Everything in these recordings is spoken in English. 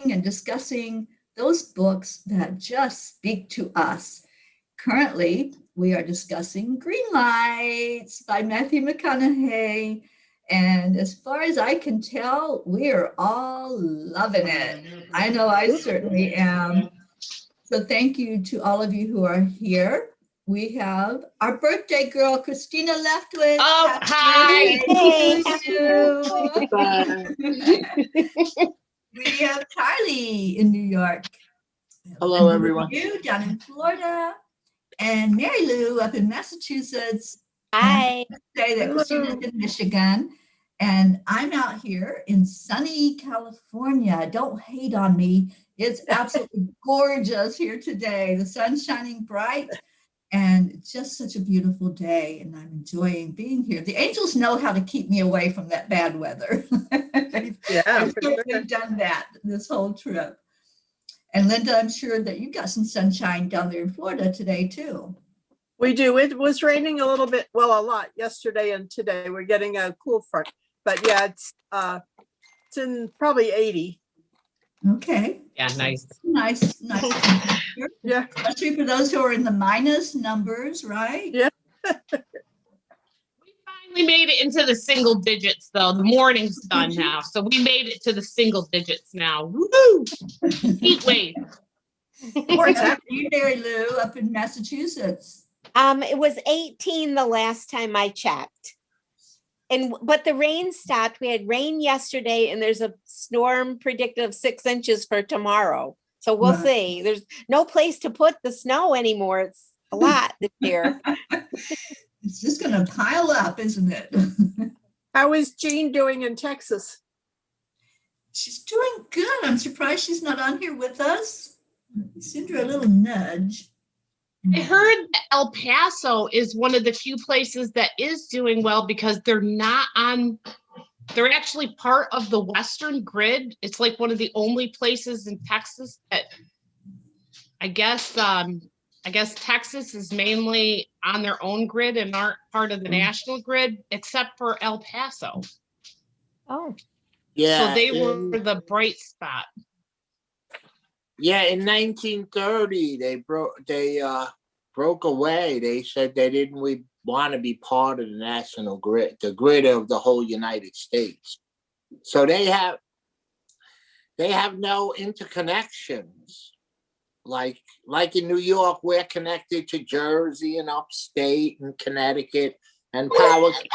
and discussing those books that just speak to us. Currently, we are discussing Green Lights by Matthew McConaughey. And as far as I can tell, we are all loving it. I know I certainly am. So thank you to all of you who are here. We have our birthday girl, Christina Leftwich. Oh, hi. Birthday Bye. to you. We have Charlie in New York. Hello, everyone. You down in Florida. And Mary Lou up in Massachusetts. Hi. Say that Christina's in Michigan. And I'm out here in sunny California. Don't hate on me. It's absolutely gorgeous here today. The sun's shining bright and it's just such a beautiful day. And I'm enjoying being here. The angels know how to keep me away from that bad weather. they've certainly done that this whole trip. And Linda, I'm sure that you got some sunshine down there in Florida today too. We do. It was raining a little bit, well, a lot yesterday and today. We're getting a cool front, but yeah, it's in probably 80. Okay. Yeah, nice. Nice. Yeah. Especially for those who are in the minus numbers, right? Yeah. We finally made it into the single digits, though. The morning's done now, so we made it to the single digits now. Woo! Heat wave. Where's you, Mary Lou, up in Massachusetts? It was 18 the last time I checked. But the rain stopped. We had rain yesterday and there's a storm predicted of 6 inches for tomorrow. So we'll see. There's no place to put the snow anymore. It's a lot this year. It's just going to pile up, isn't it? How is Jean doing in Texas? She's doing good. I'm surprised she's not on here with us. Send her a little nudge. I heard that El Paso is one of the few places that is doing well because they're actually part of the Western grid. It's like one of the only places in Texas that I guess Texas is mainly on their own grid and aren't part of the national grid, except for El Paso. Oh. Yeah. So they were the bright spot. Yeah, in 1930, they broke away. They said they didn't want to be part of the national grid, the grid of the whole United States. So they have no interconnections. Like in New York, we're connected to Jersey and upstate and Connecticut, and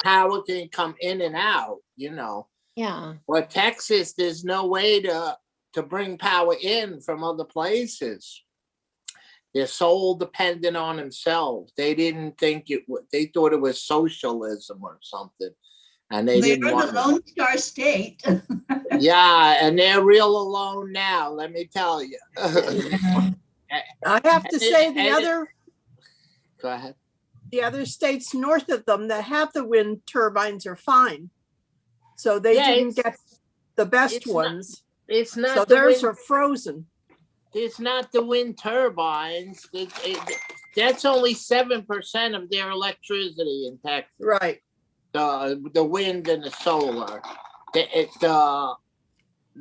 power can come in and out, you know. Yeah. But Texas, there's no way to bring power in from other places. They're so dependent on themselves. They didn't think they thought it was socialism or something. And they didn't want the Lone Star State. Yeah, and they're real alone now, let me tell you. I have to say Go ahead. The other states north of them that have the wind turbines are fine. So they didn't get the best ones. It's not. So theirs are frozen. It's not the wind turbines. That's only 7% of their electricity in Texas. Right. The wind and the solar. The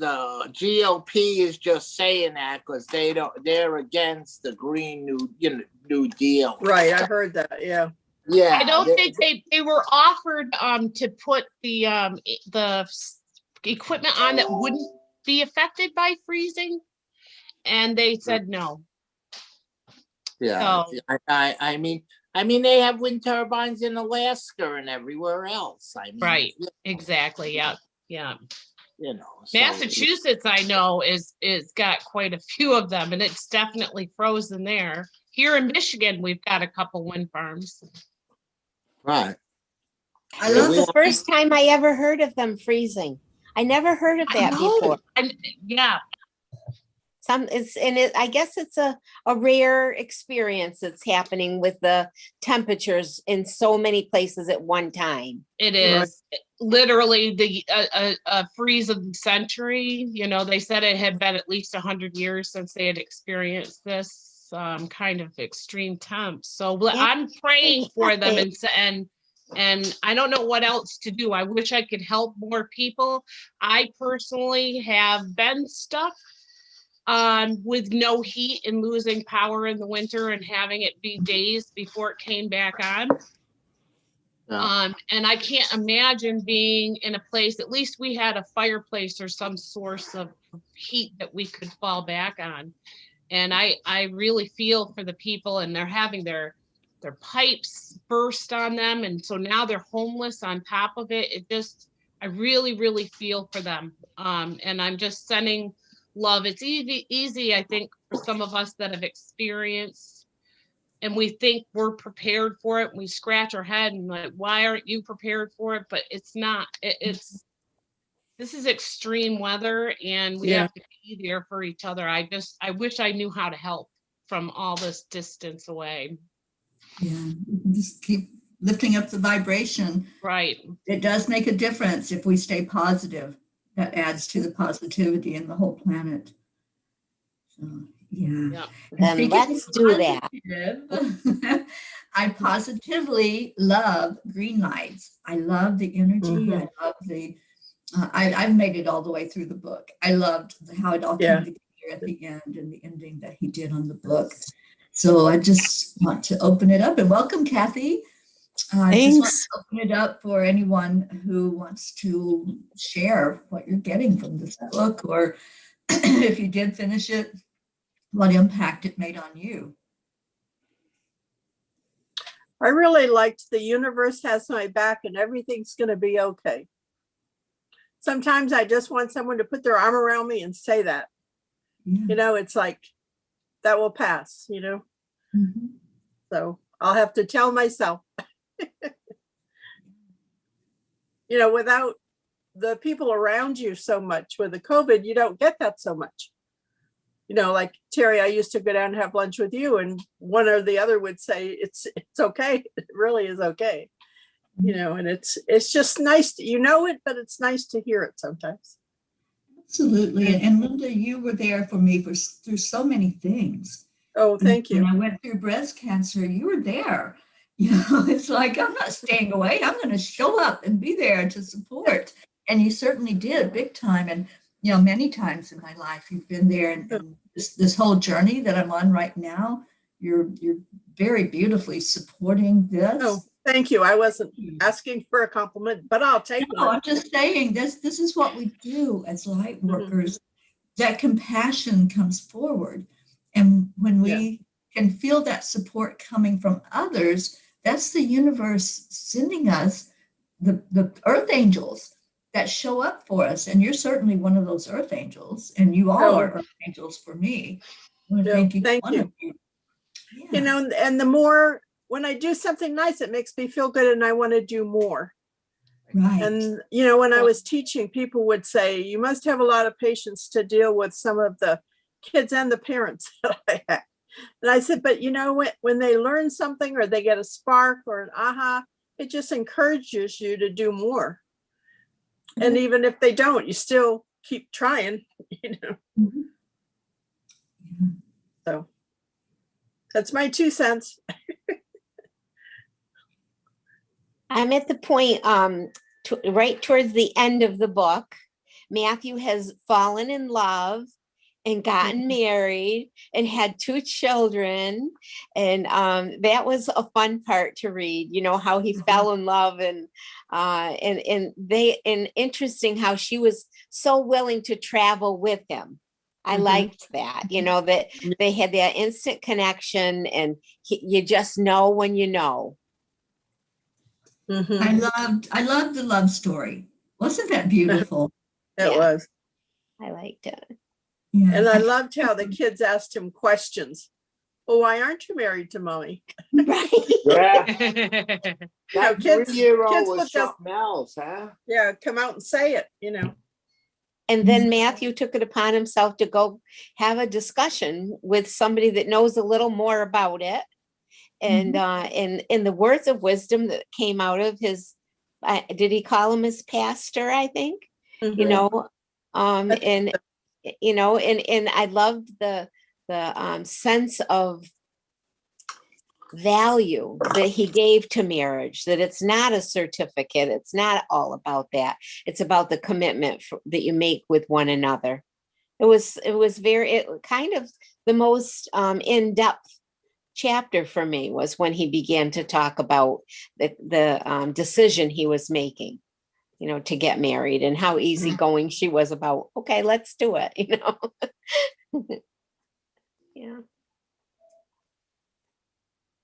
GOP is just saying that because they're against the Green New Deal. Right, I heard that. Yeah. Yeah. I don't think they were offered to put the equipment on that wouldn't be affected by freezing, and they said no. Yeah. So, I mean they have wind turbines in Alaska and everywhere else. I mean, right. Exactly. Yeah. Yeah. You know, Massachusetts, I know, is got quite a few of them, and it's definitely frozen there. Here in Michigan, we've got a couple wind farms. Right. This is the first time I ever heard of them freezing. I never heard of that before. Yeah. I guess it's a rare experience that's happening with the temperatures in so many places at one time. It is literally the freeze of the century. You know, they said it had been at least 100 years since they had experienced this kind of extreme temps. So I'm praying for them and I don't know what else to do. I wish I could help more people. I personally have been stuck with no heat and losing power in the winter and having it be days before it came back on. Yeah. And I can't imagine being in a place, at least we had a fireplace or some source of heat that we could fall back on. And I really feel for the people, and they're having their pipes burst on them. And so now they're homeless on top of it. I really, really feel for them. And I'm just sending love. It's easy, I think, for some of us that have experienced, and we think we're prepared for it. We scratch our head and like, why aren't you prepared for it? But it's not. This is extreme weather, and we Yeah. have to be there for each other. I wish I knew how to help from all this distance away. Yeah, just keep lifting up the vibration. Right. It does make a difference if we stay positive. That adds to the positivity in the whole planet. So, yeah. Yeah. And Then speaking let's of do that. positive, I positively love green lights. I love the energy. I love the, I've made it all the way through the book. I loved how it all Yeah. came together at the end and the ending that he did on the book. So I just want to open it up and welcome Kathy. I just want to open it up for anyone who wants to share what you're getting from this book, or if you did finish it, what impact it made on you. I really liked the universe has my back and everything's going to be okay. Sometimes I just want someone to put their arm around me and say that. Yeah. You know, it's like that will pass, you know. Mhm. So I'll have to tell myself, you know, without the people around you so much with the COVID, you don't get that so much. You know, like Terry, I used to go down and have lunch with you, and one or the other would say, it's okay. It really is okay. You know, and it's just nice to, you know it, but it's nice to hear it sometimes. Absolutely. And Linda, you were there for me through so many things. Oh, thank you. When I went through breast cancer, you were there. You know, it's like, I'm not staying away. I'm going to show up and be there to support. And you certainly did, big time. And, you know, many times in my life, you've been there. And this whole journey that I'm on right now, you're very beautifully supporting this. Oh, thank you. I wasn't asking for a compliment, but I'll take No, one. I'm just saying this is what we do as light workers. That compassion comes forward. And when we can feel that support coming from others, that's the universe sending us the earth angels that show up for us. And you're certainly one of those earth angels, and you all are earth angels for me. I want to thank each one of you. Yeah. You know, and the more, when I do something nice, it makes me feel good and I want to do more. Right. And, you know, when I was teaching, people would say, you must have a lot of patience to deal with some of the kids and the parents that I had. And I said, but you know, when they learn something or they get a spark or an aha, it just encourages you to do more. And even if they don't, you still keep trying, you know. Mm-hmm. So that's my 2 cents. I'm at the point, right towards the end of the book. Matthew has fallen in love and gotten married and had 2 children. And that was a fun part to read, you know, how he fell in love and interesting how she was so willing to travel with him. I liked that, you know, that they had that instant connection, and you just know when you know. I loved the love story. Wasn't that beautiful? It was. I liked it. Yeah. And I loved how the kids asked him questions. Well, why aren't you married to mommy? Right. Yeah. You know, That kids 3-year-old would was just, something else, huh? yeah, come out and say it, you know. And then Matthew took it upon himself to go have a discussion with somebody that knows a little more about it. And in the words of wisdom that came out of his, did he call him his pastor, I think? You know, and you know, and I loved the sense of value that he gave to marriage, that it's not a certificate. It's not all about that. It's about the commitment that you make with one another. It was very, it kind of the most in-depth chapter for me was when he began to talk about the decision he was making, you know, to get married and how easygoing she was about, okay, let's do it, you know. Yeah.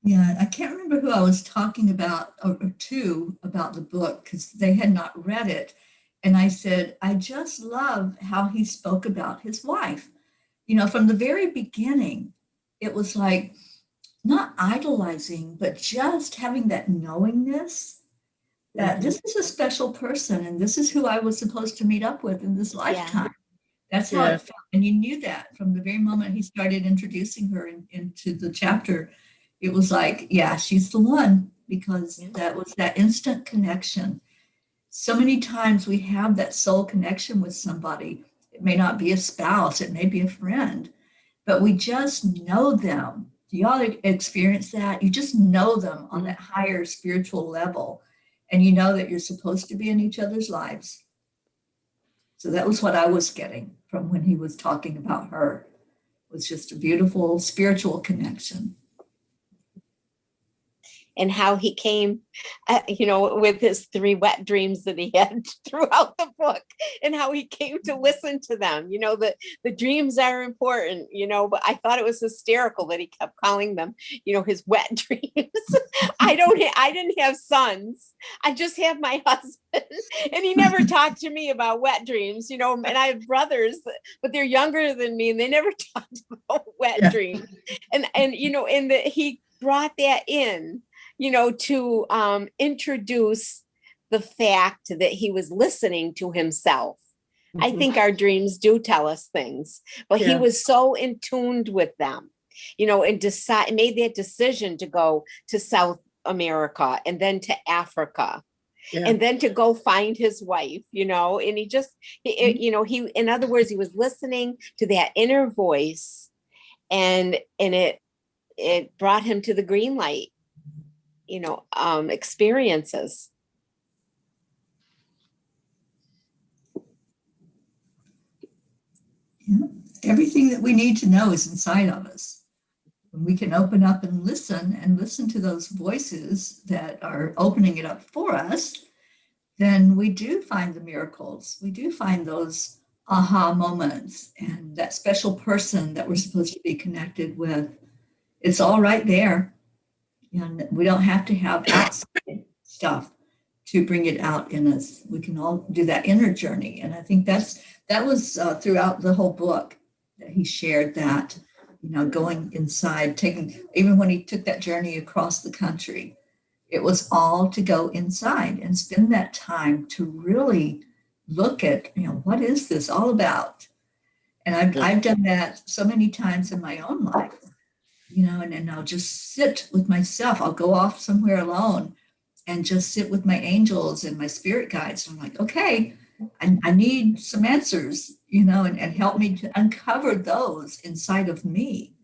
Yeah, I can't remember who I was talking about or to about the book because they had not read it. And I said, I just love how he spoke about his wife. You know, from the very beginning, it was like not idolizing, but just having that knowingness that this is a special person and this is who I was supposed to meet up with in this lifetime. That's how Yeah. it felt. And you knew that from the very moment he started introducing her into the chapter. It was like, yeah, she's the one because that was that instant connection. So many times we have that soul connection with somebody. It may not be a spouse, it may be a friend, but we just know them. Do y'all experience that? You just know them on that higher spiritual level, and you know that you're supposed to be in each other's lives. So that was what I was getting from when he was talking about her. It was just a beautiful spiritual connection. And how he came, you know, with his 3 wet dreams that he had throughout the book, and how he came to listen to them. You know, the dreams are important, you know, but I thought it was hysterical that he kept calling them, you know, his wet dreams. I didn't have sons. I just have my husband, and he never talked to me about wet dreams, you know, and I have brothers, but they're younger than me, and they never talked about wet dreams. And, you know, he brought that in, you know, to introduce the fact that he was listening to himself. I think our dreams do tell us things, but he was so in tuned with them, you know, and made that decision to go to South America and then to Africa. And then to go find his wife, you know, and you know, in other words, he was listening to that inner voice, and it brought him to the green light, you know, experiences. Yeah. Everything that we need to know is inside of us. When we can open up and listen to those voices that are opening it up for us, then we do find the miracles. We do find those aha moments and that special person that we're supposed to be connected with. It's all right there. And we don't have to have outside stuff to bring it out in us. We can all do that inner journey. And I think that was throughout the whole book that he shared that, you know, going inside, even when he took that journey across the country, it was all to go inside and spend that time to really look at, you know, what is this all about? And I've done that so many times in my own life, you know, and I'll just sit with myself. I'll go off somewhere alone and just sit with my angels and my spirit guides. And I'm like, okay, I need some answers, you know, and help me to uncover those inside of me.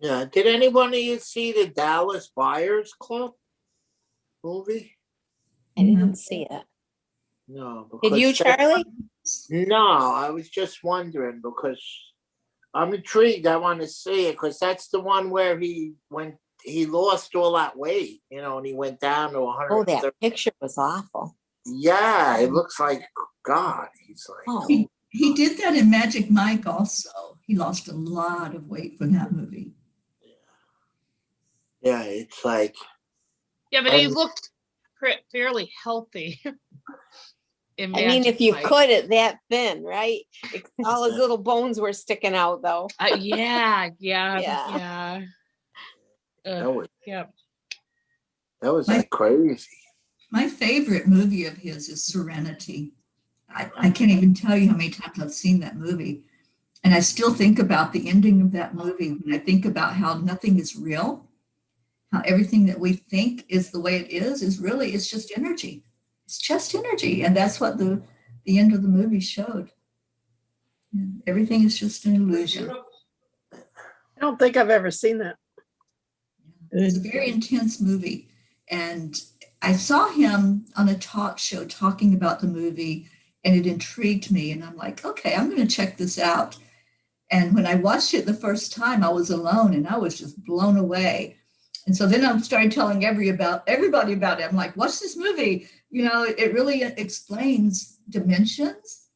Yeah. Did anyone of you see the Dallas Buyers Club movie? I didn't see it. No. Did you, Charlie? No, I was just wondering because I'm intrigued. I want to see it because that's the one where when he lost all that weight, you know, and he went down to 100. Oh, that picture was awful. Yeah, it looks like God. He's like, Oh. He did that in Magic Mike also. He lost a lot of weight for that movie. yeah, it's like, Yeah, but he looked fairly healthy. I mean, if you could at that thin, right? All his little bones were sticking out though. Yeah. that was Yeah. like crazy. My favorite movie of his is Serenity. I can't even tell you how many times I've seen that movie. And I still think about the ending of that movie when I think about how nothing is real, how everything that we think is the way it is really, it's just energy. It's just energy. And that's what the end of the movie showed. Everything is just an illusion. I don't think I've ever seen that. It's a very intense movie. And I saw him on a talk show talking about the movie. and it intrigued me. And I'm like, okay, I'm going to check this out. And when I watched it the first time, I was alone and I was just blown away. And so then I started telling everybody about it. I'm like, watch this movie. You know, it really explains dimensions.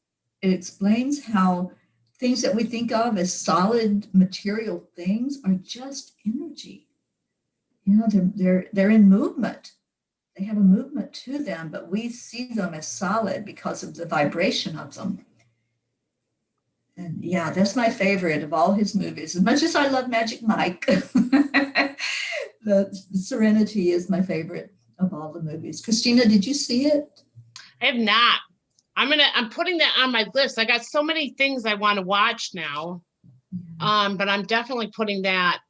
It explains how things that we think of as solid material things are just energy. You know, they're in movement. They have a movement to them, but we see them as solid because of the vibration of them. And yeah, that's my favorite of all his movies. As much as I love Magic Mike, the Serenity is my favorite of all the movies. Christina, did you see it? I have not. I'm putting that on my list. I got so many things I want to watch now. But I'm definitely putting that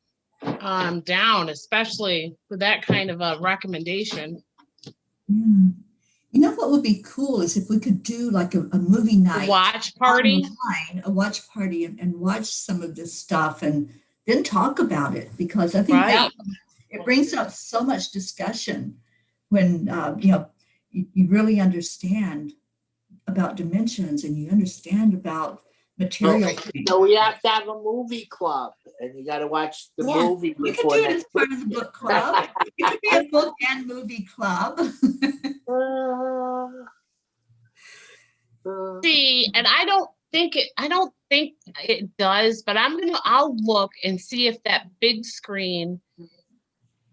down, especially with that kind of a recommendation. Yeah. You know what would be cool is if we could do like a movie night. Watch party. Online, a watch party and watch some of this stuff and then talk about it, because I think that it brings up so much discussion when you really understand about dimensions and you understand about material. Okay. So we have to have a movie club, and you got to watch the movie. We could do it as part of the book club. It could be a book and movie club. See, and I don't think it does, but I'll look and see if that big screen,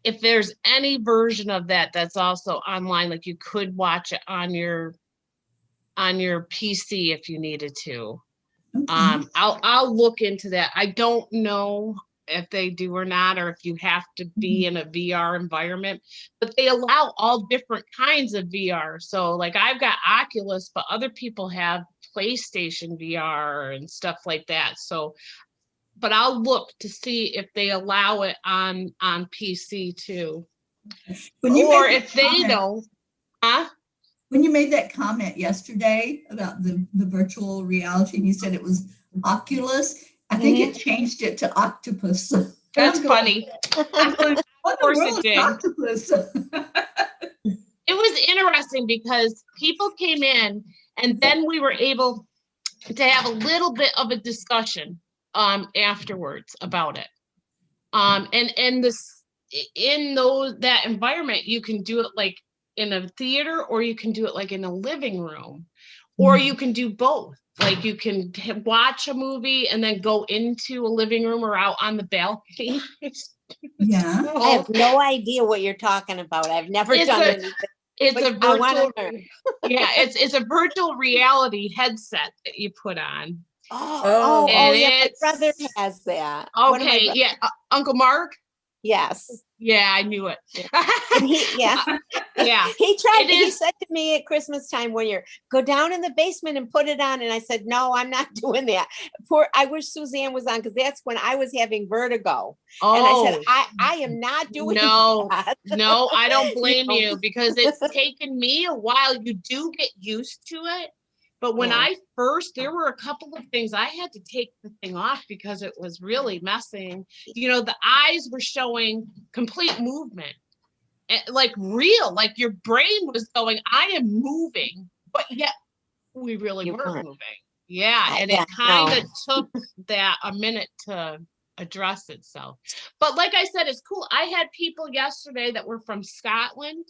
if there's any version of that that's also online, like you could watch it on your PC if you needed to. Okay. I'll look into that. I don't know if they do or not, or if you have to be in a VR environment, but they allow all different kinds of VR. So like I've got Oculus, but other people have PlayStation VR and stuff like that. So, but I'll look to see if they allow it on PC too. Or if they don't, When you made that comment yesterday about the virtual reality, and you said it was Oculus, I think it changed it to Octopus. That's funny. I'm going, what Of course the world it did. is Octopus? It was interesting because people came in and then we were able to have a little bit of a discussion afterwards about it. And this in that environment, you can do it like in a theater, or you can do it like in a living room, or you can do both. Like you can watch a movie and then go into a living room or out on the balcony. Yeah. I have no idea what you're talking about. I've never done anything. It's but a I wanna virtual, learn. yeah, it's a virtual reality headset that you put on. Oh, And yeah, my it's- brother has that. One of my Okay, bro- yeah, Uncle Mark. Yes. Yeah, I knew it. And he Yeah. He said to me at Christmas time one year, go down in the basement and put it on. And I said, no, I'm not doing that. I wish Suzanne was on, because that's when I was having vertigo. Oh, And I said, I am not doing no, that. no, I don't blame know. you, because it's taken me a while. You do get used to it. But when Yeah. there were a couple of things I had to take the thing off because it was really messing. The eyes were showing complete movement, like real, like your brain was going, I am moving, but yet we really You weren't weren't. moving. Yeah, and Yeah, it kind of took that a minute to address itself. But like I said, it's cool. I had people yesterday that were from Scotland,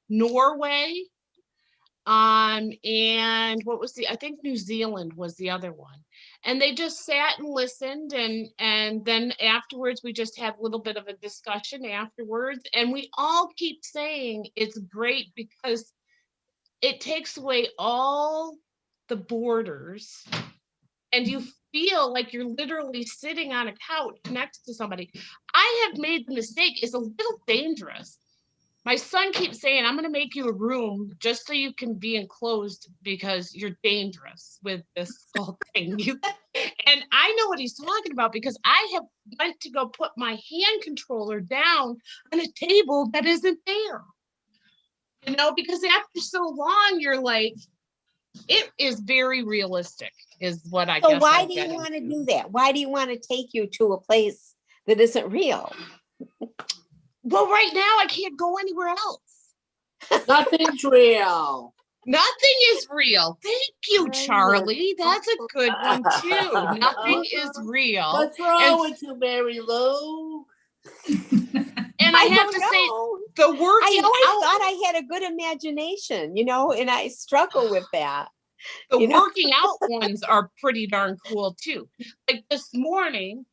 Norway, and what was I think New Zealand was the other one. And they just sat and listened, and then afterwards we just had a little bit of a discussion afterwards, and we all keep saying it's great because it takes away all the borders and you feel like you're literally sitting on a couch next to somebody. I have made the mistake, it's a little dangerous. My son keeps saying, I'm going to make you a room just so you can be enclosed because you're dangerous with this whole thing. And I know what he's talking about, because I have went to go put my hand controller down on a table that isn't there. Because after so long, you're like, it is very realistic is what I guess. So why I'm do you getting want to to. do that? Why do you want to take you to a place that isn't real? Well, right now I can't go anywhere else. Nothing's real. Nothing is real. Thank you, I know. Charlie. That's a good one too. Nothing is real. What's wrong with you, Mary Lou? And I have don't to say, know. the I working always out, thought I had a good imagination, and I struggle with that. the you know? working out ones are pretty darn cool too. Like this morning,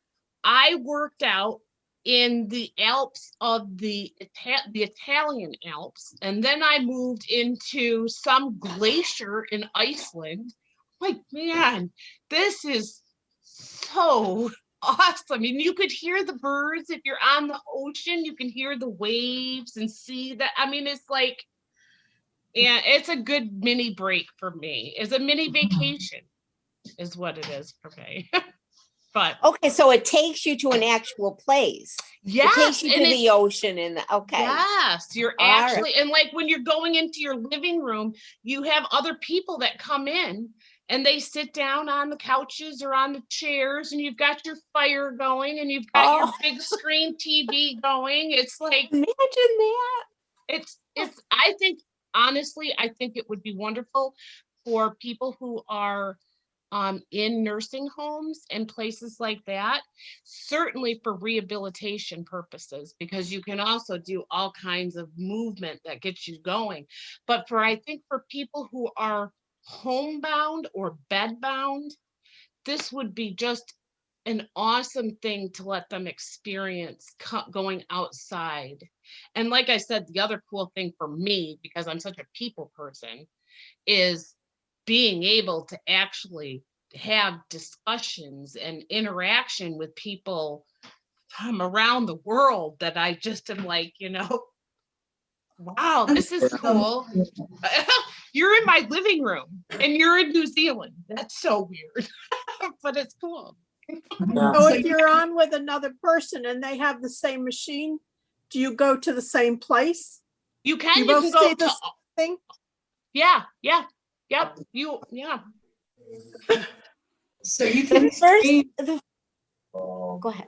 I worked out in the Alps of the Italian Alps, and then I moved into some glacier in Iceland. Like, man, this is so awesome. And you could hear the birds if you're on the ocean, you can hear the waves and see that. I mean, it's like, yeah, it's a good mini break for me. It's a mini vacation, is what it is for me. But Okay, so it takes you to an actual place. It yes, takes you and to it, the ocean okay. yes, you're All right. actually, and like when you're going into your living room, you have other people that come in and they sit down on the couches or on the chairs, and you've got your fire going and you've got your Oh. big screen TV going. It's like, Imagine that. it's, I think, honestly, I think it would be wonderful for people who are in nursing homes and places like that, certainly for rehabilitation purposes, because you can also do all kinds of movement that gets you going. But I think for people who are homebound or bedbound, this would be just an awesome thing to let them experience going outside. And like I said, the other cool thing for me, because I'm such a people person, is being able to actually have discussions and interaction with people from around the world that I just am like, wow, this is cool. You're in my living room and you're in New Zealand. That's so weird, but it's cool. So if you're on with another person and they have the same machine, do you go to the same place? You can, You you both can go see the to, thing? yeah, yeah, yep, So you can The first, stream, go ahead.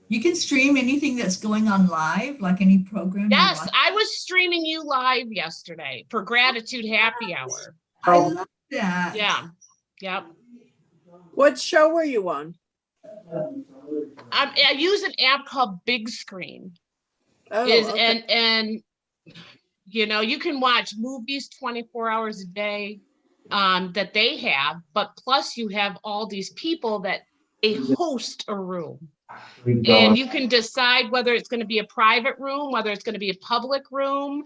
you can stream anything that's going on live, like any program. you Yes, watch. I was streaming you live yesterday for Gratitude Happy Hour. I love that. Yeah, yep. What show were you on? I use an app called Big Screen. Oh, okay. And you can watch movies 24 hours a day that they have, but plus you have all these people that they host a room. And you can decide whether it's going to be a private room, whether it's going to be a public room.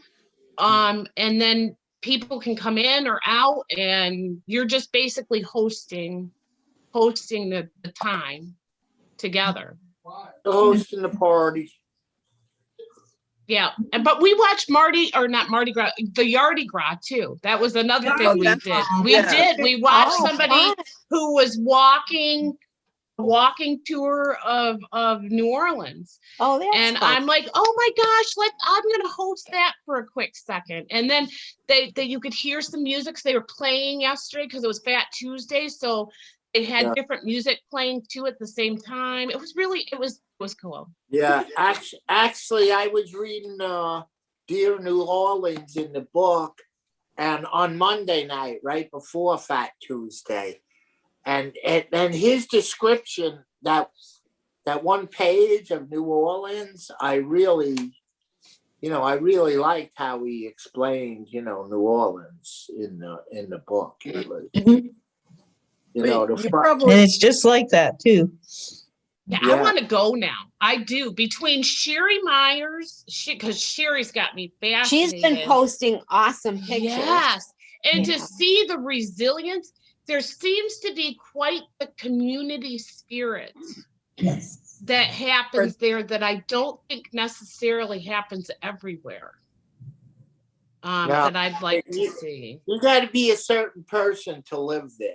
And then people can come in or out, and you're just basically hosting the time together. Hosting the party. Yeah, but we watched the Yardy Gras too. That was another thing we Yardy did. Gras. We watched Oh, somebody fun. who was walking tour of New Orleans. Oh, that's And fun. I'm like, oh my gosh, I'm gonna host that for a quick second. And then you could hear some music. So they were playing yesterday because it was Fat Tuesday. So they had different music playing too at the same time. It was cool. Yeah, actually, I was reading Dear New Orleans in the book, and on Monday night, right before Fat Tuesday, and his description, that one page of New Orleans, I really liked how he explained, New Orleans in the book. It was, You And it's just like that too. Yeah, Yeah. I want to go now. I do. Between Sherry Myers, because Sherry's got me She's fascinated. been posting awesome pictures. Yes. And Yeah. to see the resilience, there seems to be quite the community spirit Yes. that happens there that I don't think necessarily happens everywhere. No. That I'd like to see. You got to be a certain person to live there.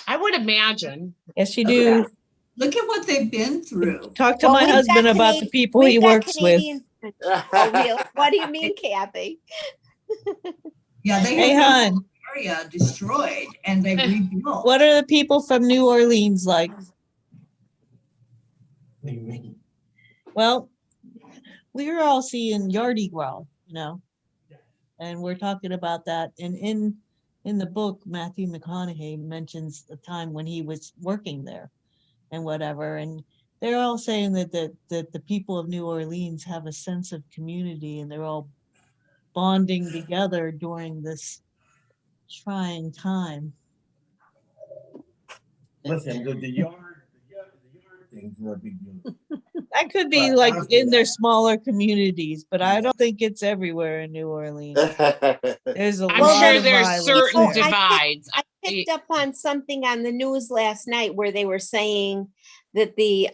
I would imagine. Yes, you do. Look at what they've been through. Talk to Well, my we've husband got about the people he we've got works with. Canadian- Oh, really? What do you mean, Kathy? Yeah, they Hey, have hon, the area destroyed and they've rebuilt. what are the people from New Orleans like? Well, we're all seeing Yardy Gras, and we're talking about that. And in in the book, Matthew McConaughey mentions the time when he was working there and whatever. And they're all saying that the people of New Orleans have a sense of community and they're all bonding together during this trying time. Listen, the yard thing's not a big deal. That could be But like after in their that- smaller communities, but I don't think it's everywhere in New Orleans. There's a I'm lot sure of there's violence certain Oh, there. divides. I picked up on something on the news last night where they were saying that the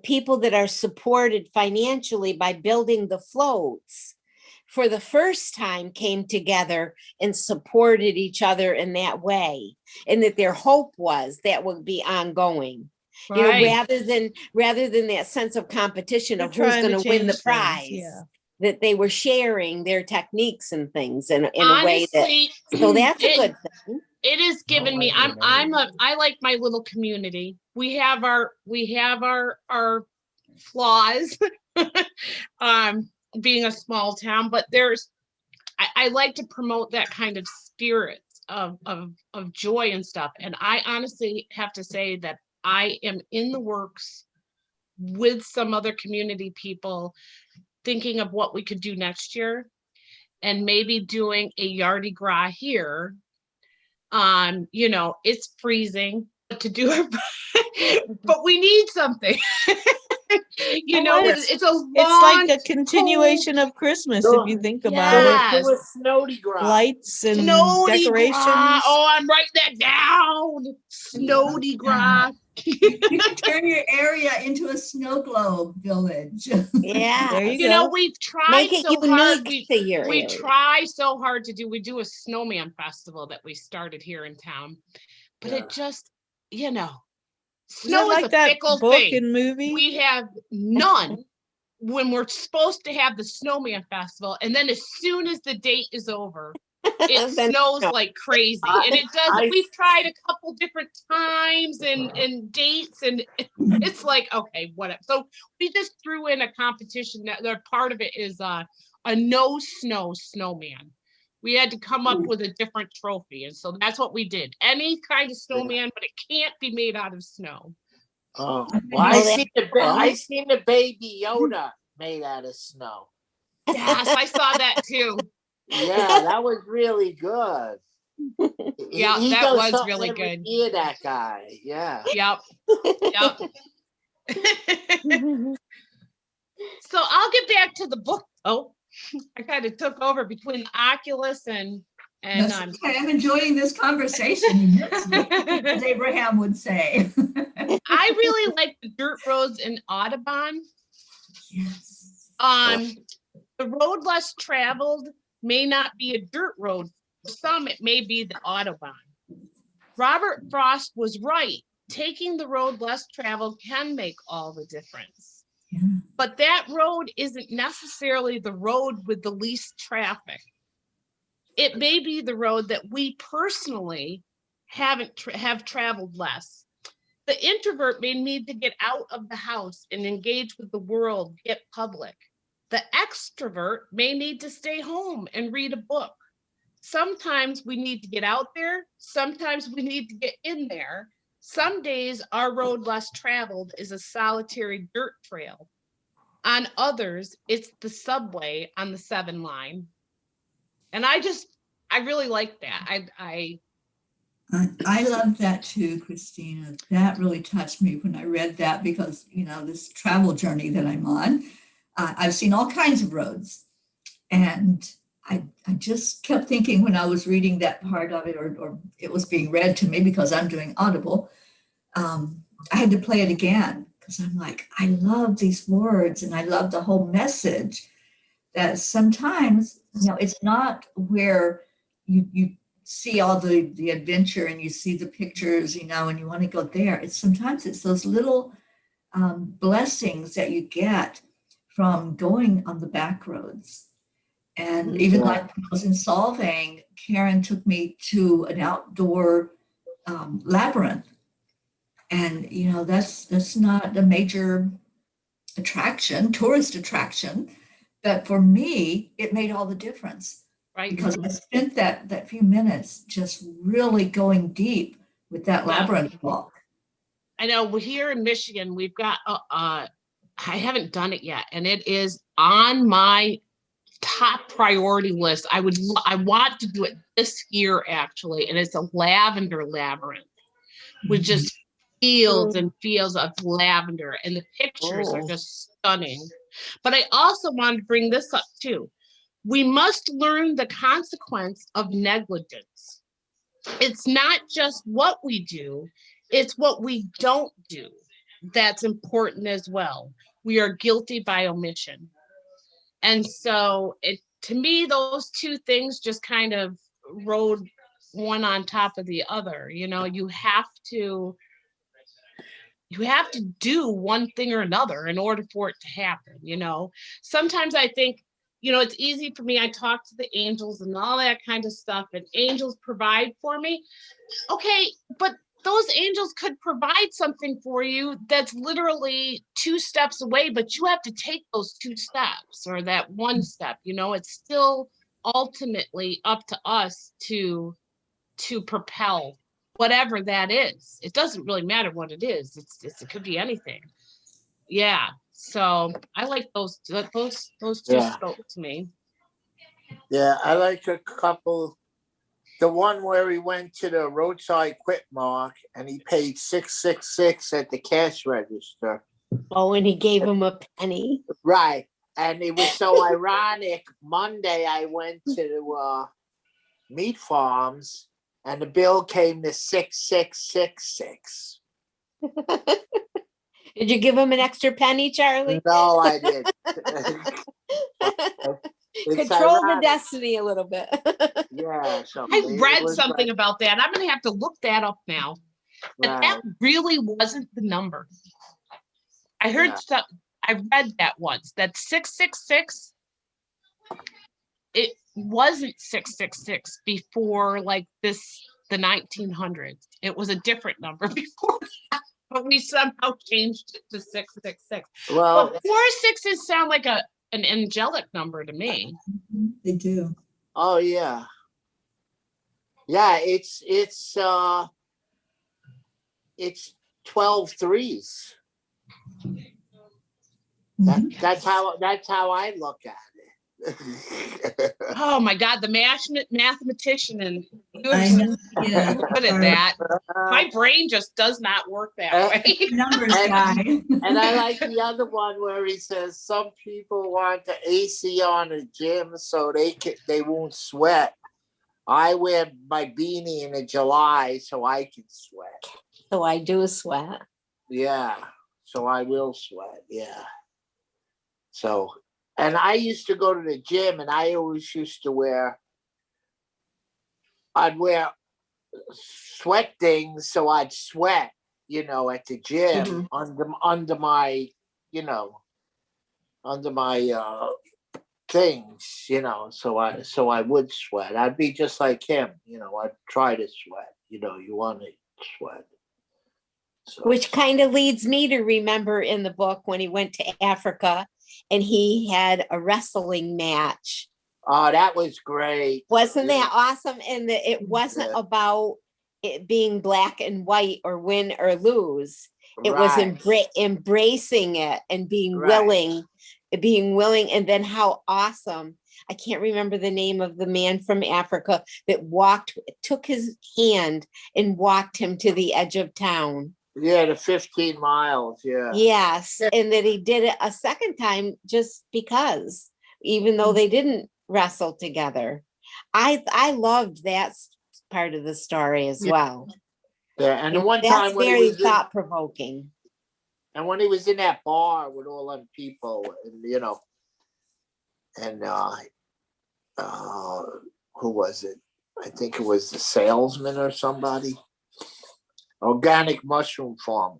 people that are supported financially by building the floats for the first time came together and supported each other in that way. And that their hope was that would be ongoing. You know, Right. rather than that sense of competition They're of who's trying to going to win the change things, prize, yeah. that they were sharing their techniques and things in a way that, Honestly, so that's a it- good thing. it is given No, me, I agree. I like my little community. We have our flaws, being a small town, but I like to promote that kind of spirit of joy and stuff. And I honestly have to say that I am in the works with some other community people, thinking of what we could do next year and maybe doing a Yardy Gras here. You know, it's freezing to do it, but we need something. You know, Well, it's a long, It's like a continuation of Christmas if you think about it. Yes. Do a snowy ground. Lights and Snowdy decorations. Gras. Oh, I'm writing that down. Snowdy Gras. You can turn your area into a snow globe village. Yeah. There you You know, go. we've tried Make it so hard. unique to your We area. try so hard to do. We do a snowman festival that we started here in town, but Yeah. it just, you know, Is that snow is like a that fickle book thing. and movie? We have none when we're supposed to have the snowman festival, and then as soon as the date is over, it Then snows no. like crazy. And it does. I- We've tried a couple different times and dates, and it's like, okay, whatever. So we just threw in a competition that part of it is a no snow snowman. We had to come up with a different trophy, and so that's what we did. Any kind of snowman, but it can't be made out of snow. Oh, Okay. well, Oh, that's I seen the baby Yoda made out of snow. Yes, I saw that too. Yeah, that was really good. Yeah, He that does was something really every good. year, that guy. Yeah. Yep. Yep. So I'll get back to the book. Oh, I kind of took over between the Oculus and That's okay. I'm enjoying this conversation immensely, as Abraham would say. I really like the dirt roads in Audubon. Yes. The road less traveled may not be a dirt road. For some, it may be the Audubon. Robert Frost was right. Taking the road less traveled can make all the difference. Yeah. But that road isn't necessarily the road with the least traffic. It may be the road that we personally have traveled less. The introvert may need to get out of the house and engage with the world, get public. The extrovert may need to stay home and read a book. Sometimes we need to get out there. Sometimes we need to get in there. Some days our road less traveled is a solitary dirt trail. On others, it's the subway on the 7 line. And I really like that. I love that too, Christina. That really touched me when I read that because, you know, this travel journey that I'm on, I've seen all kinds of roads. And I just kept thinking when I was reading that part of it, or it was being read to me because I'm doing Audible, I had to play it again because I'm like, I love these words and I love the whole message that sometimes, you know, it's not where you see all the adventure and you see the pictures, you know, and you want to go there. It's sometimes it's those little blessings that you get from going on the back roads. And even like when I was in Solvang, Karen took me to an outdoor labyrinth. And, you know, that's not a major attraction, tourist attraction. But for me, it made all the difference. Right. because I spent that few minutes just really going deep with that Yeah. labyrinth book. I know here in Michigan, we've got, I haven't done it yet, and it is on my top priority list. I want to do it this year, actually, and it's a lavender labyrinth with just fields and fields of lavender, and the pictures are Oh. just stunning. But I also wanted to bring this up too. We must learn the consequence of negligence. It's not just what we do, it's what we don't do that's important as well. We are guilty by omission. And so to me, those two things just kind of rode one on top of the other. You have to do one thing or another in order for it to happen. Sometimes I think, it's easy for me. I talk to the angels and all that kind of stuff, and angels provide for me. Okay, but those angels could provide something for you that's literally 2 steps away, but you have to take those 2 steps or that 1 step. It's still ultimately up to us to propel whatever that is. It doesn't really matter what it is. It could be anything. Yeah. So I like those two Yeah. spoke to me. Yeah, I like a couple. The one where he went to the roadside quit mark and he paid $666 at the cash register. Oh, and he gave him a penny. Right. And it was so ironic. Monday I went to Meat Farms and the bill came to $6,666. Did you give him an extra penny, Charlie? No, I didn't. It's Control the ironic. destiny a little bit. Yeah. So I it read was something like- about that. I'm going to have to look that up now. And right. that really wasn't the number. I heard Yeah. I read that once, that 666, it wasn't 666 before like the 1900s. It was a different number before that, but we somehow changed it to 666. Well, But 4 6s sound like an angelic number to me. They do. oh yeah. Yeah, it's 12 threes. Mhm. That's how I look at it. Oh my God, the mathematician, and you're I know, yeah. good at that. My brain just does not work that way. Numbers guy. And I like the other one where he says some people want the AC on the gym so they won't sweat. I wear my beanie in July so I can sweat. So I do sweat. Yeah, so I will sweat. Yeah. So, and I used to go to the gym and I always used to I'd wear sweat things so I'd sweat, at the gym under my, under my things, so I would sweat. I'd be just like him, I'd try to sweat, you want to sweat. So. Which kind of leads me to remember in the book when he went to Africa and he had a wrestling match. Oh, that was great. Wasn't Yeah. that awesome? And it wasn't about it being black and white or win or lose. It was embracing it and being willing. And then how awesome. I can't remember the name of the man from Africa that took his hand and walked him to the edge of town. Yeah, the 15 miles. Yeah. Yes. And that he did it a second time just because, even though they didn't wrestle together. I loved that part of the story as well. Yeah, and the one That's time when very he was thought provoking. and when he was in that bar with all them people, and and who was it? I think it was the salesman or somebody. Organic mushroom farm.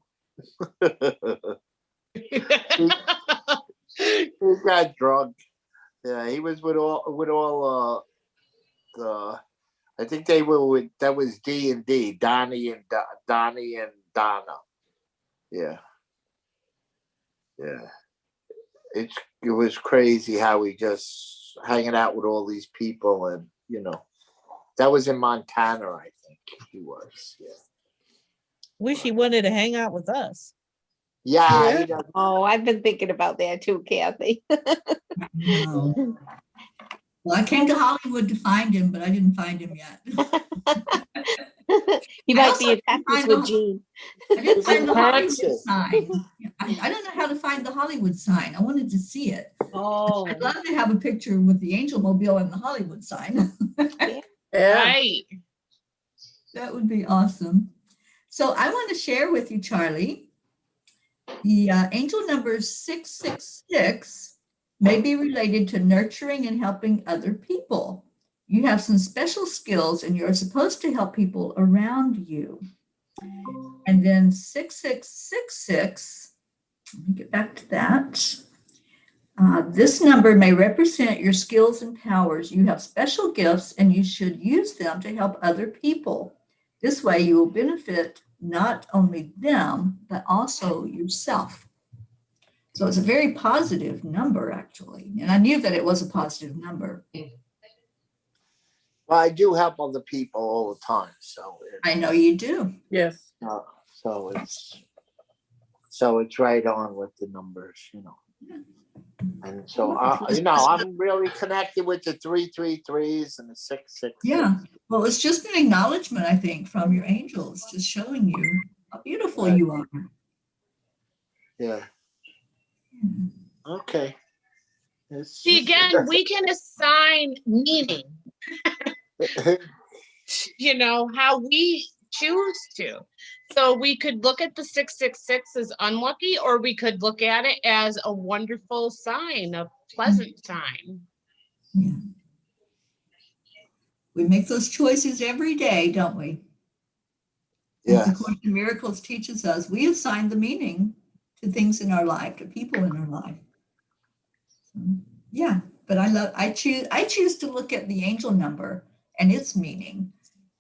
He got drunk. Yeah, he was with all I think they were with, that was D&D, Donnie and Donna. Yeah. Yeah. It was crazy how he just hanging out with all these people, and that was in Montana, I think he was. Yeah. Wish he wanted to hang out with us. Yeah. Yeah. He does. Oh, I've been thinking about that too, Kathy. No. Well, I came to Hollywood to find him, but I didn't find him yet. He I might also be in didn't Texas find with the- Gene. I didn't He's find in the Hollywood Texas. sign. I don't know how to find the Hollywood sign. I wanted to see it. Oh, I'd love to have a picture with the Angel Mobile and the Hollywood sign. Yeah. Right. That would be awesome. So I want to share with you, Charlie, the angel number 666 may be related to nurturing and helping other people. You have some special skills and you're supposed to help people around you. And then 6666, let me get back to that. This number may represent your skills and powers. You have special gifts and you should use them to help other people. This way you will benefit not only them, but also yourself. So it's a very positive number, actually. And I knew that it was a positive number. Well, I do help other people all the time, so I know you do. Yes. so it's right on with the numbers, And so I'm really connected with the 333s and the 666. Yeah. Well, it's just an acknowledgement, I think, from your angels, just showing you how beautiful Right. you are. Yeah. Okay. See, again, we can assign meaning, how we choose to. So we could look at the 666 as unlucky, or we could look at it as a wonderful sign, a pleasant sign. Yeah. We make those choices every day, don't we? As Yeah. the Course in Miracles teaches us, we assign the meaning to things in our life, to people in our life. So, yeah, but I choose to look at the angel number and its meaning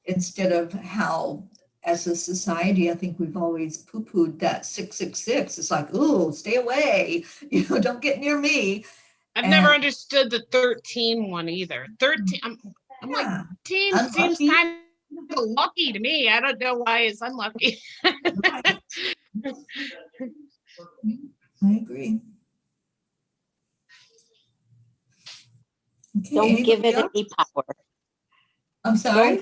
instead of how, as a society, I think we've always poo-pooed that 666. It's like, ooh, stay away, don't get near me. I've never And- understood the 13 one either. 13, I'm like, Yeah, 13 seems unlucky. kind of lucky to me. I don't know why it's unlucky. Right. I agree. Okay, Don't give anybody it else? any power. I'm sorry.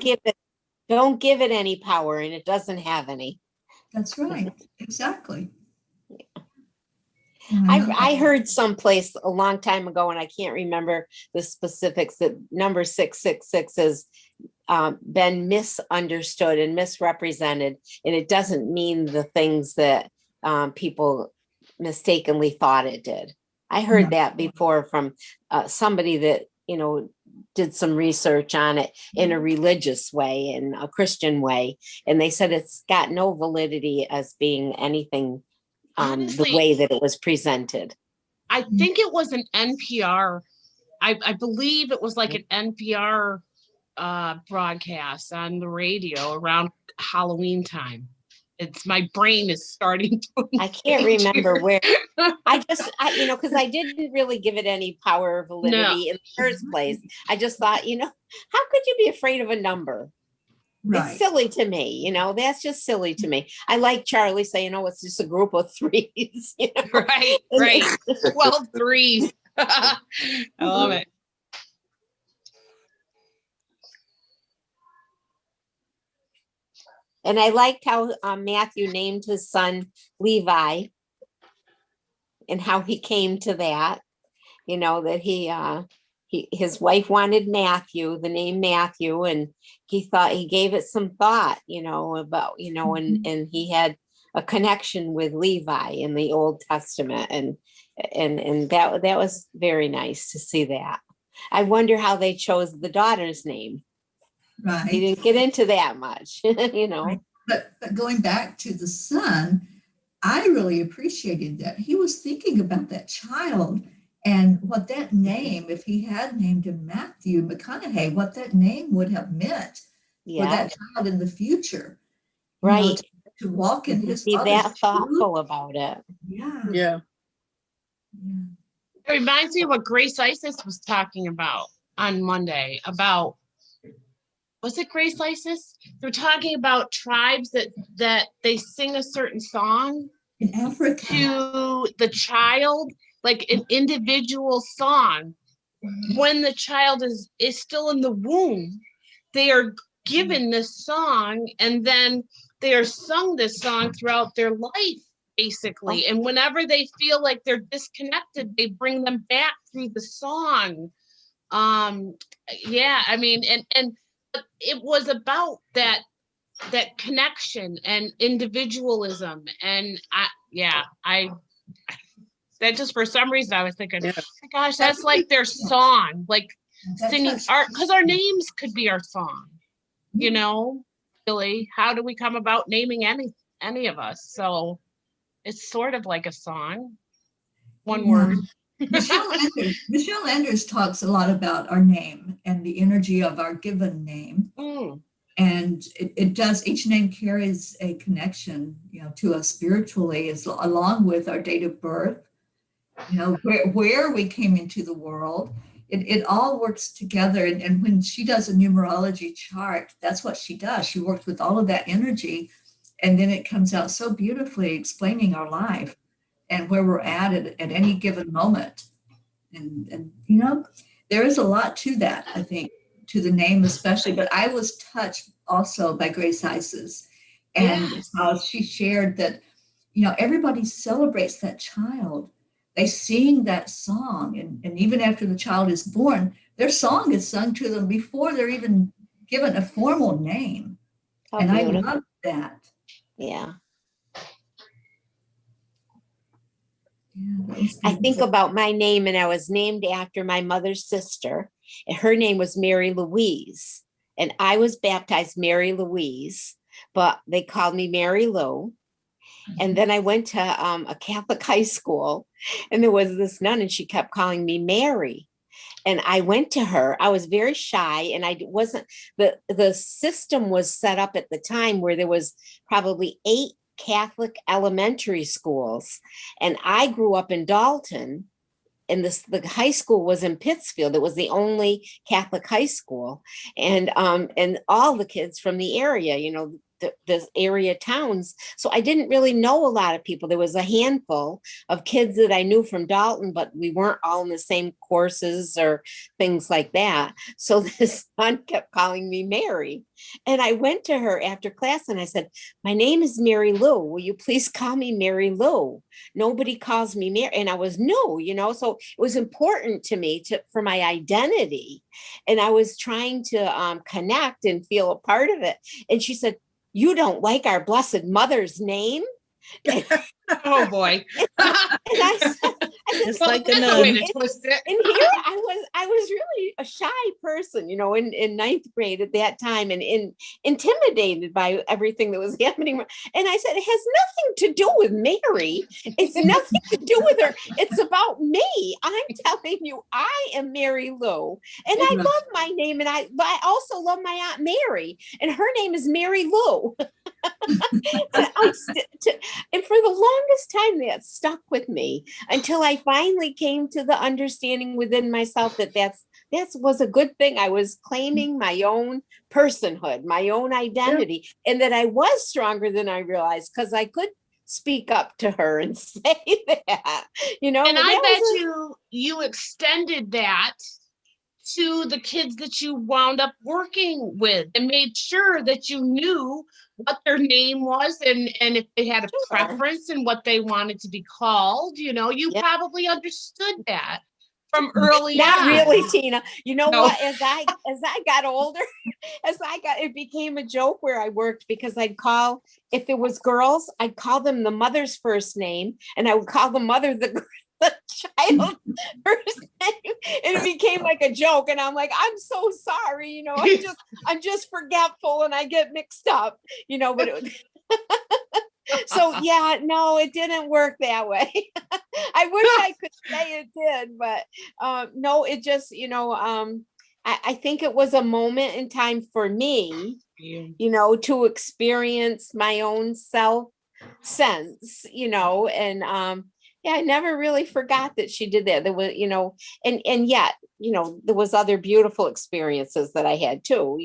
Don't give it any power, and it doesn't have any. That's right. Exactly. I heard someplace a long time ago, and I can't remember the specifics, that number 666 has been misunderstood and misrepresented, and it doesn't mean the things that people mistakenly thought it did. I heard that before from somebody that, did some research on it in a religious way, in a Christian way, and they said it's got no validity as being anything the Honestly, way that it was presented. I think it was an NPR. I believe it was like an NPR broadcast on the radio around Halloween time. My brain is starting to. I can't remember where. Because I didn't really give it any power or validity in the first place. I just thought, how could you be afraid of a number? Right. It's silly to me, that's just silly to me. I like Charlie saying, it's just a group of threes. Right. 12 threes. I love it. And I liked how Matthew named his son Levi and how he came to that, that his wife wanted Matthew, the name Matthew, and he thought, he gave it some thought, about, and he had a connection with Levi in the Old Testament. And that was very nice to see that. I wonder how they chose the daughter's name. He Right. didn't get into that much, Right. But going back to the son, I really appreciated that he was thinking about that child and what that name, if he had named him Matthew McConaughey, what that name would have meant for Yeah, that child in the future. right. To walk in his Be father's that shoes. thoughtful about it. Yeah. Yeah. Yeah. It reminds me of what Grace Isis was talking about on Monday about, was it Grace Isis? They're talking about tribes that they sing a certain song In Africa. to the child, like an individual song. When the child is still in the womb, they are given this song, and then they are sung this song throughout their life, basically. And whenever they feel like they're disconnected, they bring them back through the song. Yeah, I mean, and it was about that connection and individualism. And I that just for some reason I was thinking, Yeah. oh my gosh, that's like their song, like That singing touched art, me. because our names could be our song, you know, really. How do we come about naming any of us? So it's sort of like a song, one Yeah. word. Michelle Anders talks a lot about our name and the energy of our given name. Mm, And it does, each name carries a connection, to us spiritually, along with our date of birth, where we came into the world. It all works together. And when she does a numerology chart, that's what she does. She works with all of that energy. And then it comes out so beautifully explaining our life and where we're at any given moment. And there is a lot to that, I think, to the name especially. But I was touched also by Grace Isis and yes. how she shared that, everybody celebrates that child. They sing that song. And even after the child is born, their song is sung to them before they're even given a formal name. How And I beautiful. love that. Yeah. Yeah, that was I think beautiful. about my name, and I was named after my mother's sister, and her name was Mary Louise. And I was baptized Mary Louise, but they called me Mary Lou. And then I went to a Catholic high school, and there was this nun, and she kept calling me Mary. And I went to her. I was very shy, and I wasn't, the system was set up at the time where there was probably 8 Catholic elementary schools. And I grew up in Dalton, and the high school was in Pittsfield. It was the only Catholic high school. And all the kids from the area, the area towns. So I didn't really know a lot of people. There was a handful of kids that I knew from Dalton, but we weren't all in the same courses or things like that. So this son kept calling me Mary. And I went to her after class and I said, my name is Mary Lou. Will you please call me Mary Lou? Nobody calls me Mary. And I was new, so it was important to me for my identity. And I was trying to connect and feel a part of it. And she said, you don't like our Blessed Mother's name? Oh boy. And I said, Just Well, like the that's a way nun. to twist it. and here I was really a shy person, in 9th grade at that time, and intimidated by everything that was happening. And I said, it has nothing to do with Mary. It's nothing to do with her. It's about me. I'm telling you, I am Mary Lou, and I love my name, but I also love my Aunt Mary, and her name is Mary Lou. And for the longest time, that stuck with me until I finally came to the understanding within myself that was a good thing. I was claiming my own personhood, my own identity, and that I was stronger than I realized because I could speak up to her and say that, And I bet you extended that to the kids that you wound up working with and made sure that you knew what their name was and if they had a preference and what they wanted to be called. You probably understood that from early Not on. really, Tina. You know No. what? As I got older, it became a joke where I worked, because I'd call, if there was girls, I'd call them the mother's first name, and I would call the mother the child first name, and it became like a joke. And I'm like, I'm so sorry, I'm just forgetful, and I get mixed up, but so yeah, no, it didn't work that way. I wish I could say it did, but no, it just, I think it was a moment in time for me, to experience my own self sense, Yeah, I never really forgot that she did that. There was, and yet, there was other beautiful experiences that I had too,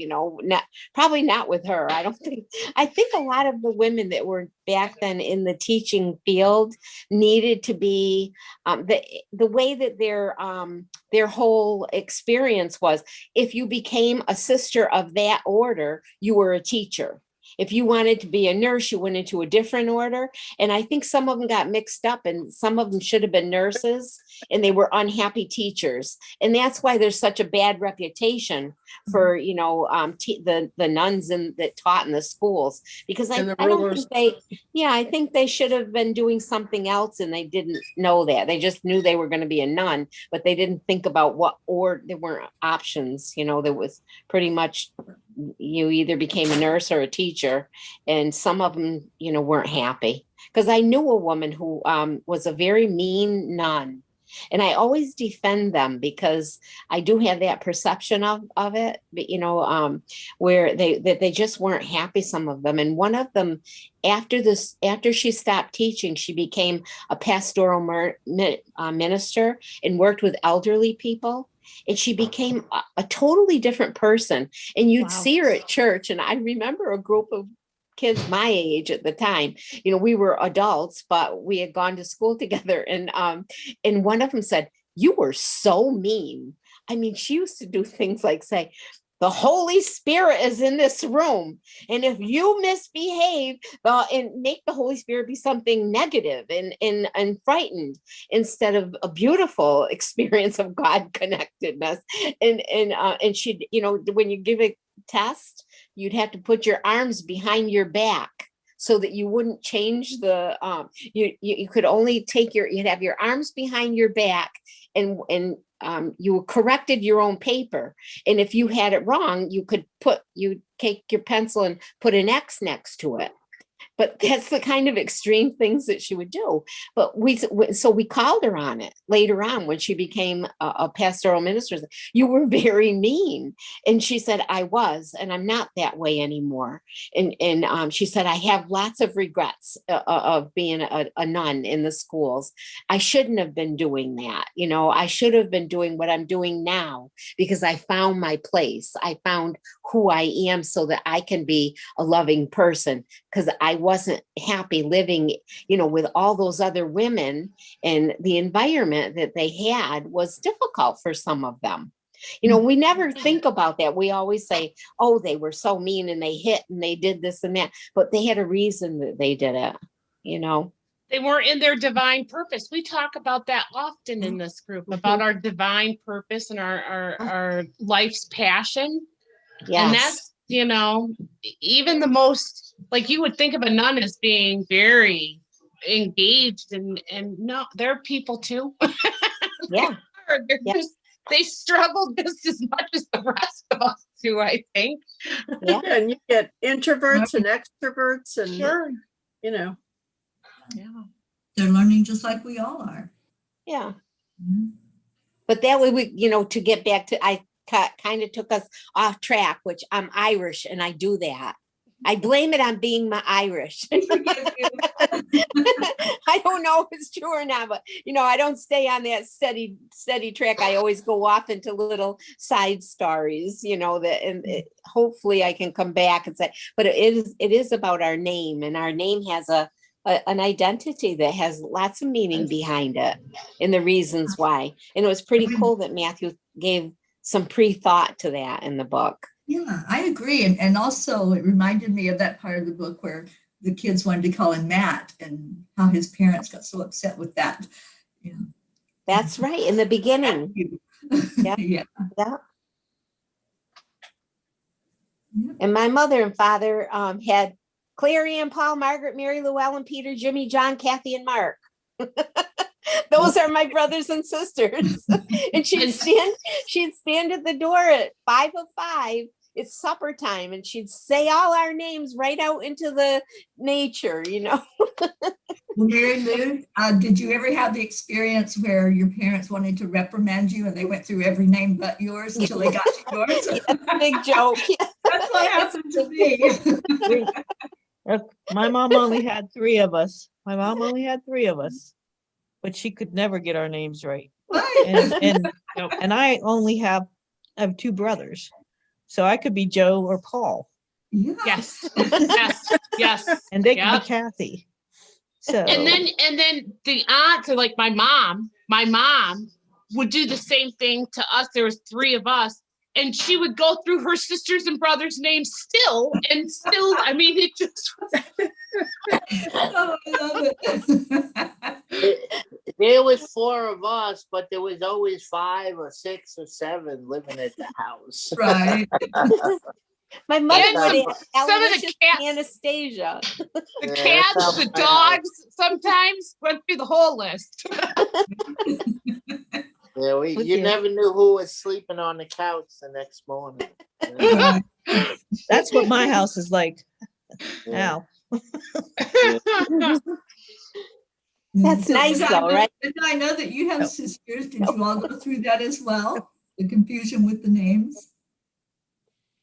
probably not with her. I think a lot of the women that were back then in the teaching field needed to be, the way that their whole experience was, if you became a sister of that order, you were a teacher. If you wanted to be a nurse, you went into a different order. And I think some of them got mixed up, and some of them should have been nurses, and they were unhappy teachers. And that's why there's such a bad reputation for, the nuns that taught in the schools, because And the I don't rulers. think I think they should have been doing something else, and they didn't know that. They just knew they were going to be a nun, but they didn't think about there weren't options. There was pretty much, you either became a nurse or a teacher, and some of them, weren't happy. Because I knew a woman who was a very mean nun, and I always defend them because I do have that perception of it, but, where they just weren't happy, some of them. And one of them, after she stopped teaching, she became a pastoral minister and worked with elderly people. And she became a totally different person. And you'd Wow. see her at church. And I remember a group of kids my age at the time. We were adults, but we had gone to school together. And one of them said, "You were so mean." I mean, she used to do things like say, "The Holy Spirit is in this room. And if you misbehave, and make the Holy Spirit be something negative and frightened, instead of a beautiful experience of God connectedness." And she, when you give a test, you'd have to put your arms behind your back so that you wouldn't change the, you could only you'd have your arms behind your back, and you corrected your own paper. And if you had it wrong, you'd take your pencil and put an X next to it. But that's the kind of extreme things that she would do. But we called her on it later on when she became a pastoral minister. "You were very mean." And she said, "I was, and I'm not that way anymore." And she said, "I have lots of regrets of being a nun in the schools. I shouldn't have been doing that. I should have been doing what I'm doing now, because I found my place. I found who I am so that I can be a loving person, because I wasn't happy living, with all those other women, and the environment that they had was difficult for some of them." We never think about that. We always say, "Oh, they were so mean and they hit and they did this and that," but they had a reason that they did it, They weren't in their divine purpose. We talk about that often in this group, about our divine purpose and our life's passion. And Yes. that's, even the most, like, you would think of a nun as being very engaged, and no, they're people too. Yeah. They struggle just as much as the rest of us do, I think. Yeah. And you get introverts and extroverts and, Sure. Yeah. They're learning just like we all are. Yeah. Mhm. But that way to get back to, I kind of took us off track, which I'm Irish and I do that. I blame it on being my Irish. I forgive you. I don't know if it's true or not, but I don't stay on that steady track. I always go off into little side stories, hopefully I can come back and say, but it is about our name, and our name has an identity that has lots of meaning behind it and the reasons why. And it was pretty cool that Matthew gave some pre-thought to that in the book. Yeah, I agree. And also it reminded me of that part of the book where the kids wanted to call him Matt, and how his parents got so upset with that. That's right. In the beginning. Yeah. Yeah. Yeah. And my mother and father had Clary and Paul, Margaret, Mary, Llewellyn, Peter, Jimmy, John, Kathy, and Mark. Those are my brothers and sisters. And she'd stand at the door at 5:05. It's supper time, and she'd say all our names right out into the nature, Well, Mary Lou, did you ever have the experience where your parents wanted to reprimand you and they went through every name but yours until they got to yours? Big joke. That's what happened to me. My mom only had three of us. My mom only had three of us. but she could never get our names right. Right. And Nope. and I only have 2 brothers, so I could be Joe or Paul, Yeah. Yes, yes, yes. and they could Yep. be Kathy. So And then the aunts are like my mom would do the same thing to us. There was 3 of us, and she would go through her sisters and brothers' names still, I mean, it just was. Oh, I love it. There was 4 of us, but there was always 5 or 6 or 7 living at the house. Right. My mother And would add some of the Aloysius cats- Anastasia. The Yeah, cats, that's the how I dogs sometimes went through the whole list. Yeah, Oh, you dear. never knew who was sleeping on the couch the next morning. Right. that's what my house is like Yeah. now. That's nice Linda, though, right? Linda, I know that you have No. sisters. Did you all go through that as well? The confusion with the names?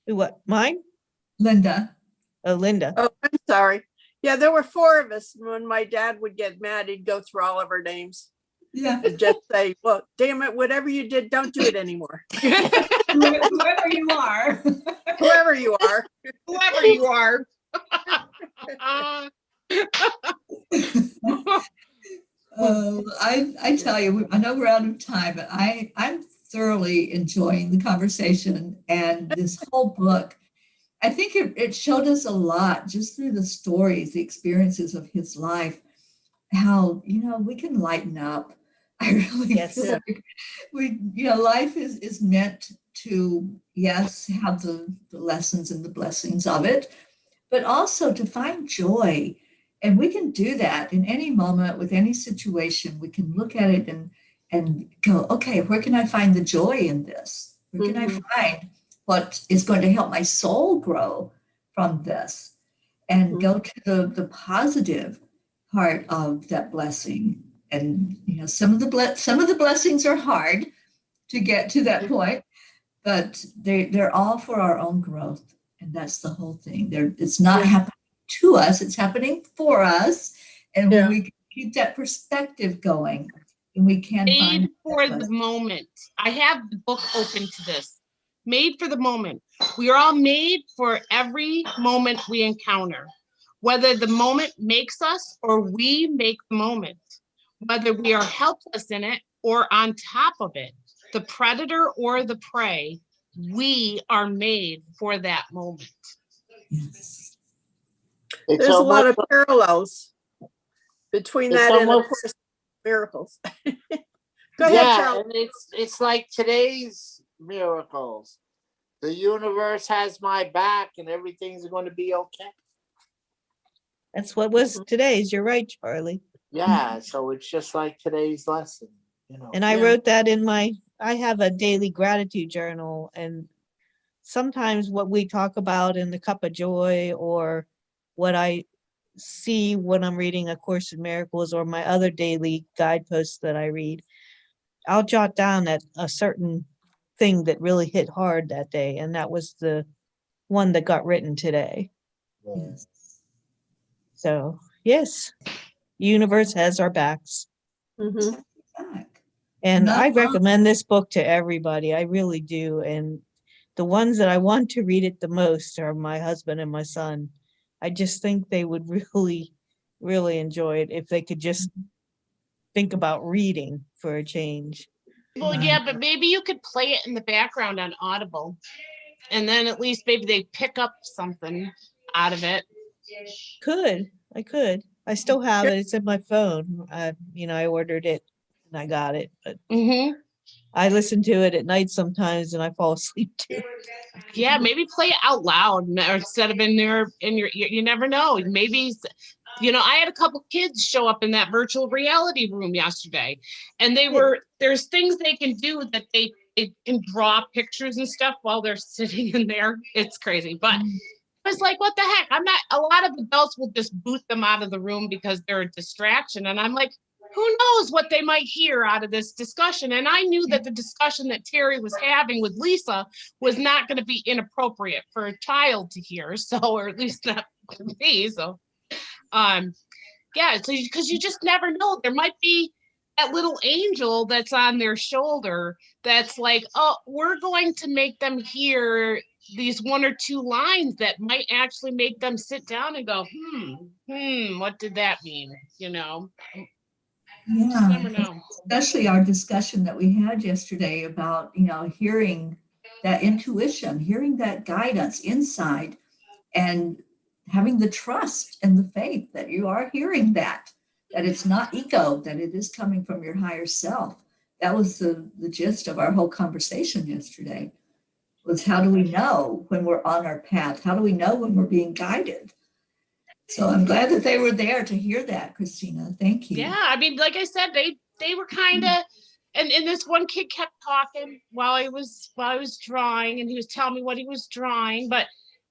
What, mine? Linda. Oh, Linda. Oh, I'm sorry. Yeah, there were 4 of us. When my dad would get mad, he'd go through all of our names Yeah. and just say, well, damn it, whatever you did, don't do it anymore. Whoever you are. Whoever you are. Whoever you are. I tell you, I know we're out of time, but I'm thoroughly enjoying the conversation and this whole book. I think it showed us a lot just through the stories, the experiences of his life, how, we can lighten up. I really Yes. feel Yeah. like life is meant to, yes, have the lessons and the blessings of it, but also to find joy. And we can do that in any moment with any situation. We can look at it and go, okay, where can I find the joy in this? Where can I find what is going to help my soul grow from this? And go to the positive part of that blessing. And some of the blessings are hard to get to that point, but they're all for our own growth. And that's the whole thing. It's not happening to us, it's happening for us. And when we keep that perspective going, and we can Made find for that the moment. I have the book open to this. Made for the moment. We are all made for every moment we encounter, whether the moment makes us or we make the moment, whether we are helpless in it or on top of it, the predator or the prey, we are made for that moment. Yes. It's There's a lot almost- of parallels between It's that and of almost- course miracles. Go ahead, yeah, Charles. and it's like today's miracles. The universe has my back, and everything's going to be okay. That's what was today's. You're right, Charlie. Yeah, so it's just like today's lesson. And I Yeah. wrote that I have a daily gratitude journal, and sometimes what we talk about in the Cup of Joy, or what I see when I'm reading A Course in Miracles or my other daily guideposts that I read, I'll jot down that a certain thing that really hit hard that day, and that was the one that got written today. Yes. So yes, universe has our backs. Mhm. Back. And Not I wrong. recommend this book to everybody. I really do. And the ones that I want to read it the most are my husband and my son. I just think they would really, really enjoy it if they could just think about reading for a change. Well, yeah, but maybe you could play it in the background on Audible. And then at least maybe they pick up something out of it. I could. I still have it. It's in my phone. I ordered it and I got it, but Mm-hmm. I listen to it at night sometimes and I fall asleep too. Yeah, maybe play it out loud or instead of in your ear. You never know. Maybe, I had a couple kids show up in that virtual reality room yesterday, and there's things they can do that they can draw pictures and stuff while they're sitting in there. It's crazy, but I was like, what the heck? A lot of adults will just boot them out of the room because they're a distraction. And I'm like, who knows what they might hear out of this discussion? And I knew that the discussion that Terry was having with Lisa was not going to be inappropriate for a child to hear. So, or at least not for me. So, yeah, so because you just never know. There might be that little angel that's on their shoulder that's like, oh, we're going to make them hear these one or two lines that might actually make them sit down and go, what did that mean? You know, just Yeah, never know. especially our discussion that we had yesterday about, hearing that intuition, hearing that guidance inside, and having the trust and the faith that you are hearing that it's not ego, that it is coming from your higher self. That was the gist of our whole conversation yesterday, was how do we know when we're on our path? How do we know when we're being guided? So I'm glad that they were there to hear that, Christina. Thank you. Yeah, I mean, like I said, they were kind of, and this one kid kept talking while I was drawing, and he was telling me what he was drawing. But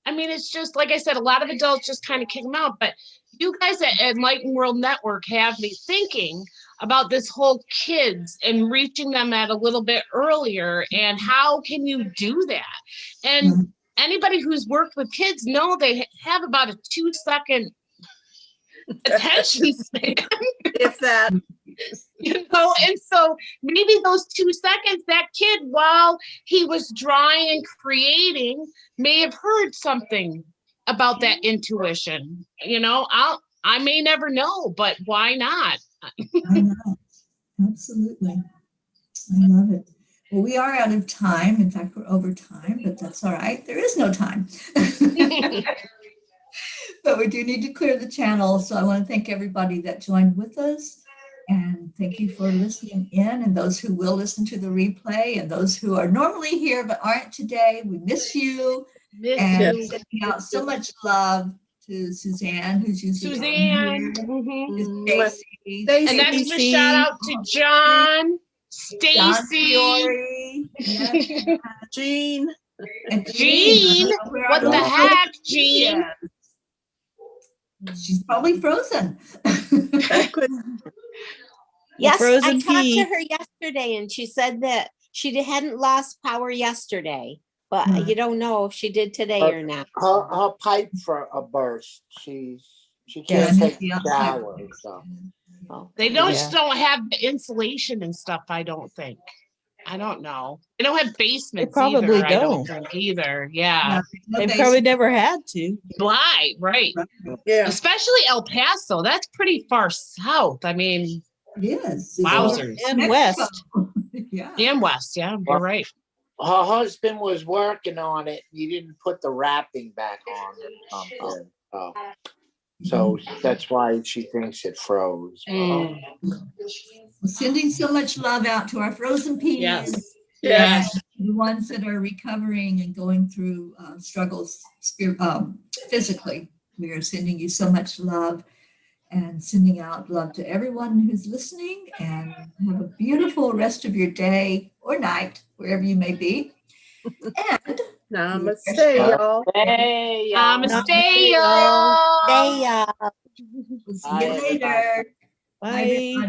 I mean, it's just like I said, a lot of adults just kind of kick them out. But you guys at Enlightened World Network have me thinking about this whole kids and reaching them at a little bit earlier, and how can you do that? And anybody who's worked with kids know they have about a 2-second attention span. If that, And so maybe those 2 seconds, that kid, while he was drawing and creating, may have heard something about that intuition. I may never know, but why not? I know. Absolutely. I love it. Well, we are out of time. In fact, we're over time, but that's all right. There is no time. But we do need to clear the channel. So I want to thank everybody that joined with us. And thank you for listening in, and those who will listen to the replay, and those who are normally here but aren't today. We miss you. And sending out so much love to Suzanne, who's usually Suzanne. Stacy, An extra shout out to John, John Stacy, Fiore, yes, Jean, and Jean. What the heck, Jean? She's probably frozen. I could, Yes, I frozen talked pea. to her yesterday and she said that she hadn't lost power yesterday, but Hmm. you don't know if she did today or not. Her pipe for a burst. She Yeah, can't take yeah. a shower. So. Oh. They just don't have the insulation and stuff, I don't think. I don't know. They don't have basements probably either, I don't don't. think either. Yeah. No They base- probably never had to. Right. yeah. Especially El Paso. That's pretty far south. I mean, It is. Wowzers. And Mexico. west. Yeah. and west. Yeah, you're right. Her husband was working on it. He didn't put the wrapping back on or something. So that's why she thinks it froze. Mm. Sending so much love out to our frozen peas. Yes. Yes. The ones that are recovering and going through struggles physically. We are sending you so much love, and sending out love to everyone who's listening, and have a beautiful rest of your day or night, wherever you may be. And Namaste, y'all. Hey, Namaste, y'all. They, we'll see you later. Bye. everybody.